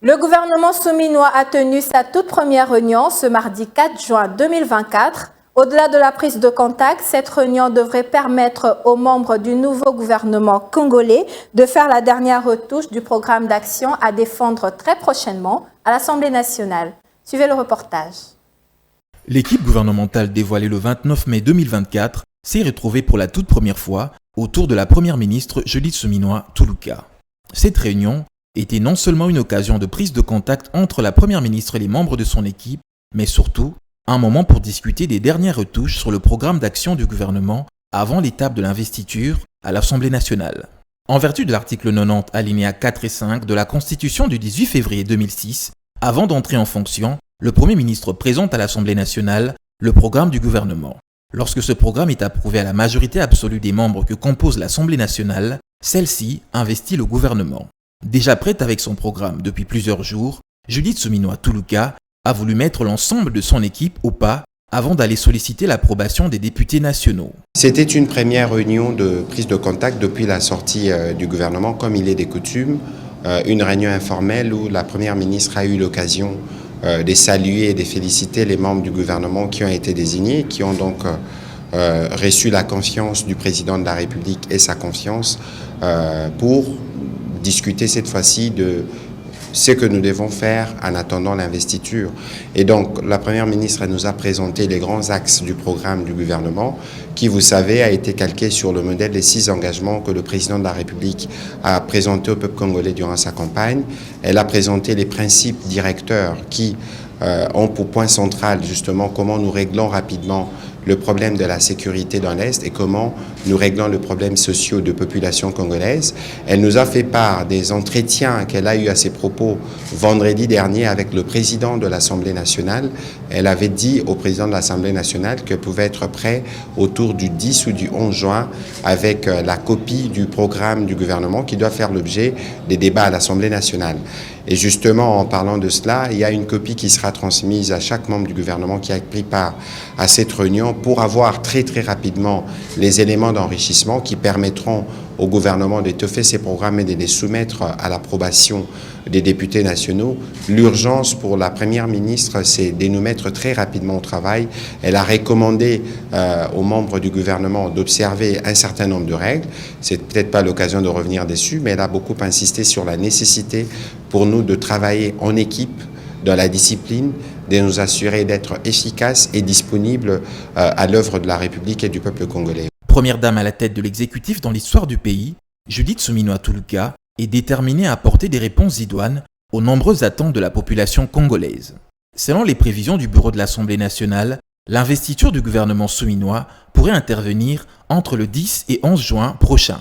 Le gouvernement souminois a tenu sa toute première réunion ce mardi 4 juin 2024. Au-delà de la prise de contact, cette réunion devrait permettre aux membres du nouveau gouvernement congolais de faire la dernière retouche du programme d'action à défendre très prochainement à l'Assemblée nationale. Suivez le reportage. L'équipe gouvernementale dévoilée le 29 mai 2024 s'est retrouvée pour la toute première fois autour de la première ministre Judith Suminwa Tuluka. Cette réunion était non seulement une occasion de prise de contact entre la première ministre et les membres de son équipe, mais surtout un moment pour discuter des dernières retouches sur le programme d'action du gouvernement avant l'étape de l'investiture à l'Assemblée nationale. En vertu de l'article 90 alinéa 4 et 5 de la Constitution du 18 février 2006, avant d'entrer en fonction, le Premier ministre présente à l'Assemblée nationale le programme du gouvernement. Lorsque ce programme est approuvé à la majorité absolue des membres que compose l'Assemblée nationale, celle-ci investit le gouvernement. Déjà prête avec son programme depuis plusieurs jours, Judith Suminwa Tuluka a voulu mettre l'ensemble de son équipe au pas avant d'aller solliciter l'approbation des députés nationaux. C'était une première réunion de prise de contact depuis la sortie du gouvernement, comme il est des coutumes, une réunion informelle où la première ministre a eu l'occasion de saluer et de féliciter les membres du gouvernement qui ont été désignés, qui ont donc reçu la confiance du président de la République et sa confiance pour discuter cette fois-ci de ce que nous devons faire en attendant l'investiture. Et donc, la Première ministre nous a présenté les grands axes du programme du gouvernement qui, vous savez, a été calqué sur le modèle des 6 engagements que le président de la République a présenté au peuple congolais durant sa campagne. Elle a présenté les principes directeurs qui ont pour point central justement comment nous réglons rapidement le problème de la sécurité dans l'Est et comment nous réglons le problème social de population congolaise. Elle nous a fait part des entretiens qu'elle a eus à ses propos vendredi dernier avec le président de l'Assemblée nationale. Elle avait dit au président de l'Assemblée nationale qu'elle pouvait être prêt autour du 10 ou du 11 juin avec la copie du programme du gouvernement qui doit faire l'objet des débats à l'Assemblée nationale. Et justement, en parlant de cela, il y a une copie qui sera transmise à chaque membre du gouvernement qui a pris part à cette réunion pour avoir très rapidement les éléments d'enrichissement qui permettront au gouvernement d'étoffer ces programmes et de les soumettre à l'approbation des députés nationaux. L'urgence pour la Première ministre, c'est de nous mettre très rapidement au travail. Elle a recommandé aux membres du gouvernement d'observer un certain nombre de règles. C'est peut-être pas l'occasion de revenir dessus, mais elle a beaucoup insisté sur la nécessité pour nous de travailler en équipe, dans la discipline, de nous assurer d'être efficaces et disponibles à l'œuvre de la République et du peuple congolais. Première dame à la tête de l'exécutif dans l'histoire du pays, Judith Suminwa Tuluka est déterminée à apporter des réponses idoines aux nombreuses attentes de la population congolaise. Selon les prévisions du bureau de l'Assemblée nationale, l'investiture du gouvernement souminois pourrait intervenir entre le 10 et 11 juin prochain.